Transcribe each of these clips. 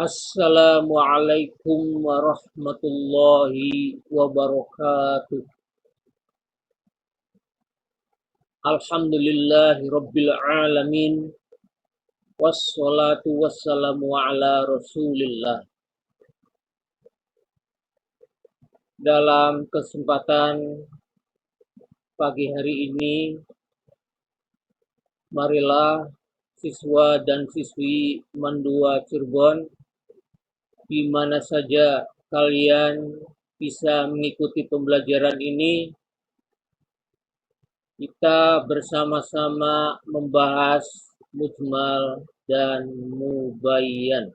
Assalamualaikum warahmatullahi wabarakatuh. Alhamdulillahi rabbil alamin. Wassalatu wassalamu ala rasulillah. Dalam kesempatan pagi hari ini, marilah siswa dan siswi Mandua Cirebon, di mana saja kalian bisa mengikuti pembelajaran ini, kita bersama-sama membahas mujmal dan mubayyan.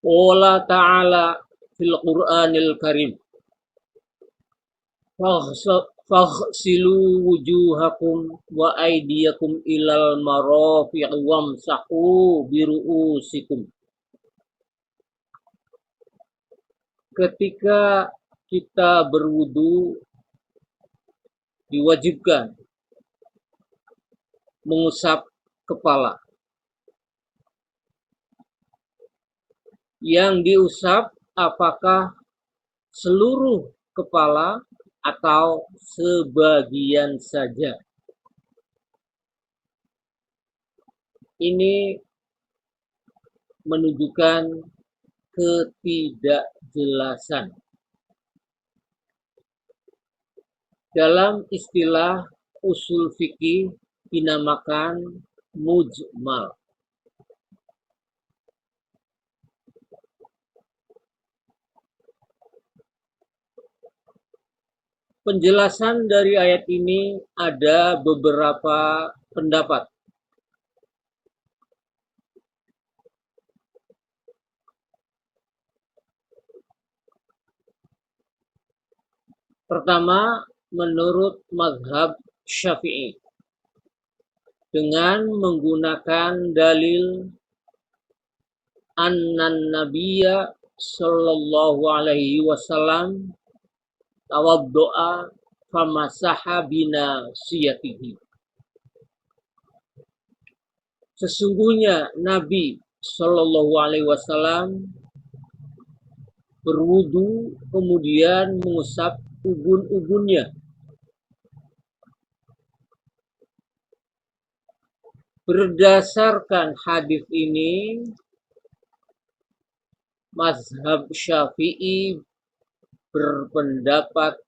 Qala ta'ala fil Qur'anil Karim. Faghsilu wujuhakum wa aydiyakum ilal marafiq wamsahu biru'usikum. Ketika kita berwudu, diwajibkan mengusap kepala. Yang diusap apakah seluruh kepala atau sebagian saja? Ini menunjukkan ketidakjelasan. Dalam istilah usul fikih dinamakan mujmal. Penjelasan dari ayat ini ada beberapa pendapat. Pertama, menurut mazhab Syafi'i, dengan menggunakan dalil annan nabiyya sallallahu alaihi wasallam tawaddo'a famasaha bina siyatihi. Sesungguhnya Nabi sallallahu alaihi wasallam berwudu kemudian mengusap ubun-ubunnya. Berdasarkan hadis ini, mazhab Syafi'i berpendapat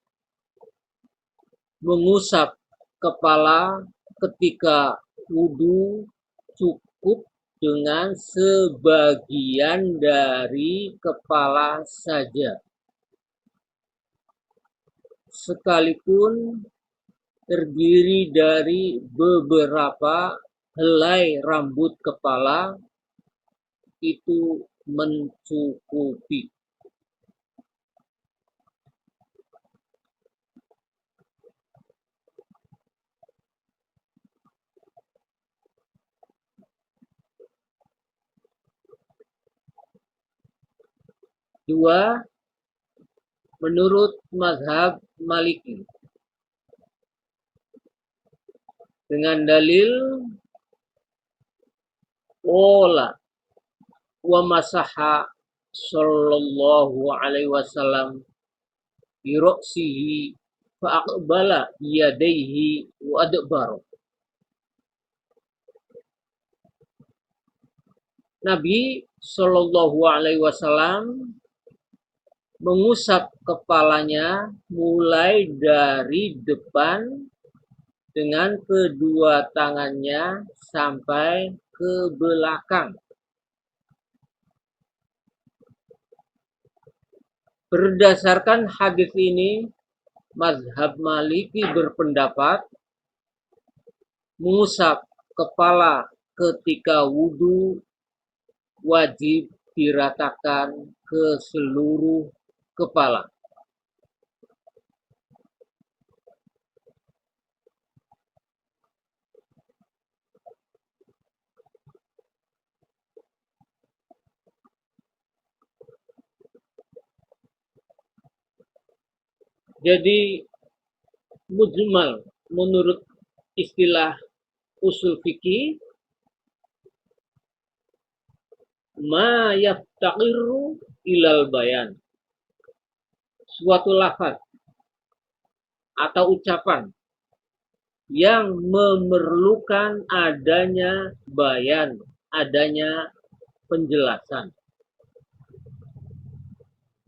mengusap kepala ketika wudu cukup dengan sebagian dari kepala saja, sekalipun terdiri dari beberapa helai rambut kepala, itu mencukupi. Dua, menurut mazhab Maliki, dengan dalil qala wa masaha sallallahu alaihi wasallam bi ra'sihi fa aqbala yadayhi wa adbara. Nabi sallallahu alaihi wasallam mengusap kepalanya mulai dari depan dengan kedua tangannya sampai ke belakang. Berdasarkan hadis ini, mazhab Maliki berpendapat mengusap kepala ketika wudu wajib diratakan ke seluruh kepala. Jadi mujmal menurut istilah usul fikih ma yaftaqiru ilal bayan, suatu lafaz atau ucapan yang memerlukan adanya bayan, adanya penjelasan.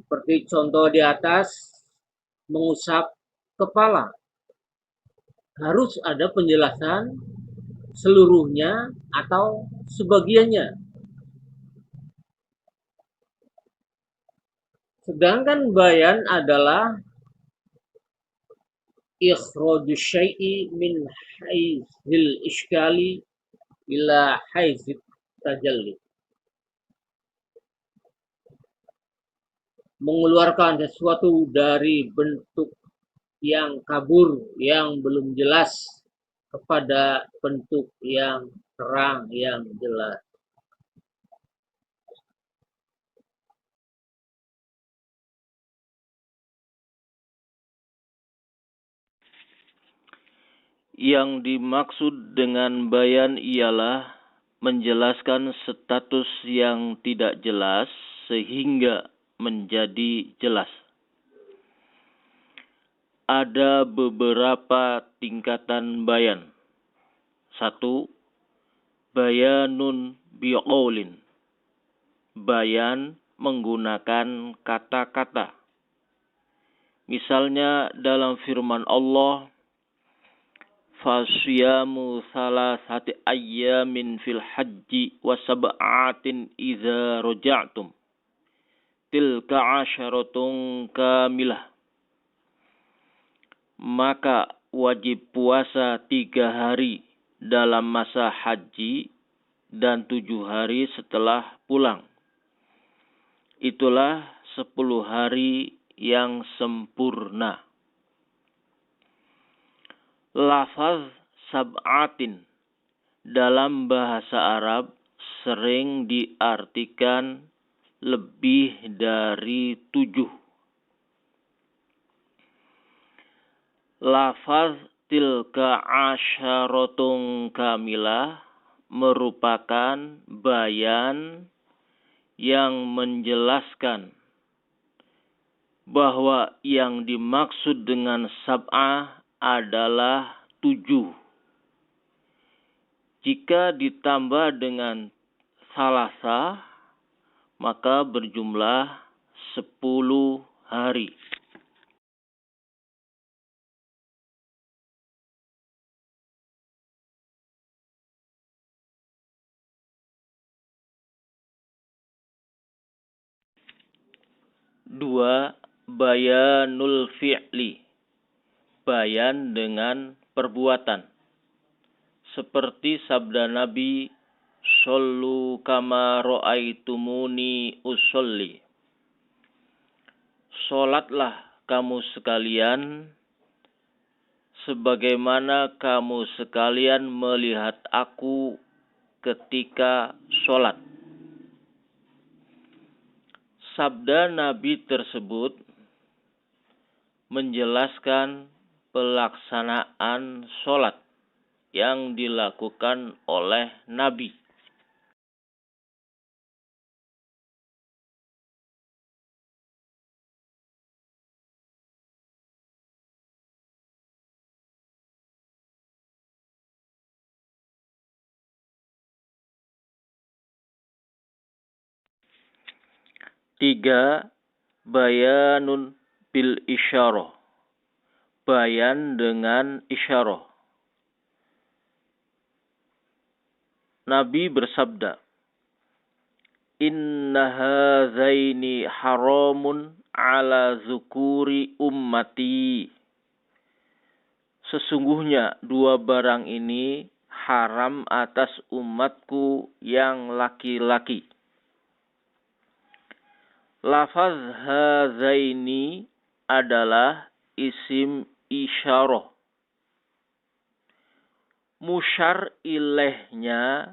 Seperti contoh di atas, mengusap kepala. Harus ada penjelasan seluruhnya atau sebagiannya. Sedangkan bayan adalah ikhraju syai'i min haizil iskali ila haizit tajalli. Mengeluarkan sesuatu dari bentuk yang kabur, yang belum jelas, kepada bentuk yang terang, yang jelas. Yang dimaksud dengan bayan ialah menjelaskan status yang tidak jelas sehingga menjadi jelas. Ada beberapa tingkatan bayan. 1. Bayanun biqaulin. Bayan menggunakan kata-kata. Misalnya dalam firman Allah, Fasiyamu salasati ayyamin fil hajji wa sab'atin idza raja'tum. Tilka asyaratun kamilah. Maka wajib puasa 3 hari dalam masa haji dan 7 hari setelah pulang. Itulah 10 hari yang sempurna. Lafaz sab'atin dalam bahasa Arab sering diartikan lebih dari 7. Lafaz tilka asyaratun kamilah merupakan bayan yang menjelaskan bahwa yang dimaksud dengan sab'ah adalah 7. Jika ditambah dengan salasa, maka berjumlah 10 hari. Dua, bayanul fi'li. Bayan dengan perbuatan. Seperti sabda Nabi, Shollu kama ra'aitumuni usolli. Sholatlah kamu sekalian sebagaimana kamu sekalian melihat aku ketika sholat. Sabda Nabi tersebut menjelaskan pelaksanaan sholat yang dilakukan oleh Nabi. Tiga, bayanun bil isyarah. Bayan dengan isyarah. Nabi bersabda, Inna hadzaini haramun ala zukuri ummati. Sesungguhnya 2 barang ini haram atas umatku yang laki-laki. Lafaz hadzaini adalah isim isyarah. Musyar ilaihnya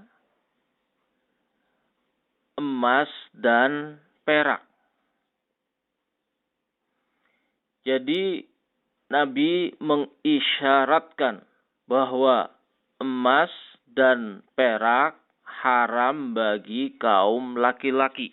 emas dan perak. Jadi Nabi mengisyaratkan bahwa emas dan perak haram bagi kaum laki-laki.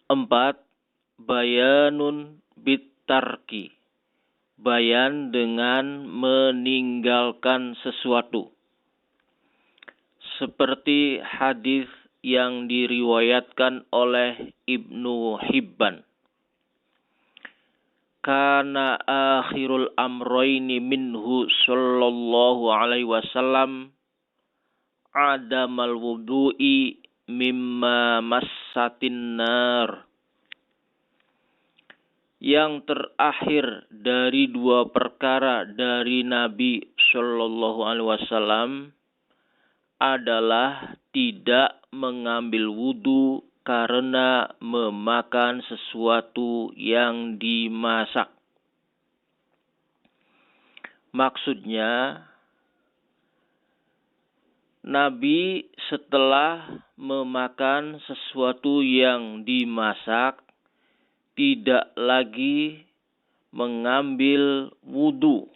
Empat, bayanun bitarki. Bayan dengan meninggalkan sesuatu. Seperti hadis yang diriwayatkan oleh Ibnu Hibban. Kana akhirul amroini minhu sallallahu alaihi wasallam adamal wudu'i mimma massatin nar. Yang terakhir dari dua perkara dari Nabi Shallallahu Alaihi Wasallam adalah tidak mengambil wudhu karena memakan sesuatu yang dimasak. Maksudnya, Nabi setelah memakan sesuatu yang dimasak tidak lagi mengambil wudhu.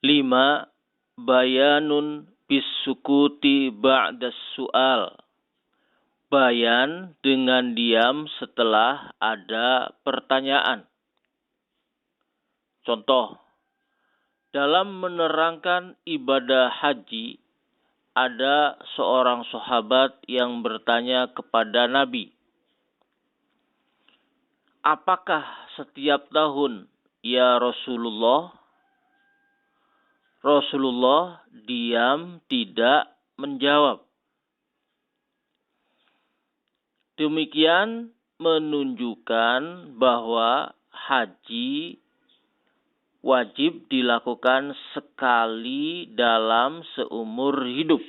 Lima, bayanun bisukuti ba'das su'al. Bayan dengan diam setelah ada pertanyaan. Contoh, dalam menerangkan ibadah haji, ada seorang sahabat yang bertanya kepada Nabi, apakah setiap tahun, ya Rasulullah? Rasulullah diam tidak menjawab. Demikian menunjukkan bahwa haji wajib dilakukan sekali dalam seumur hidup.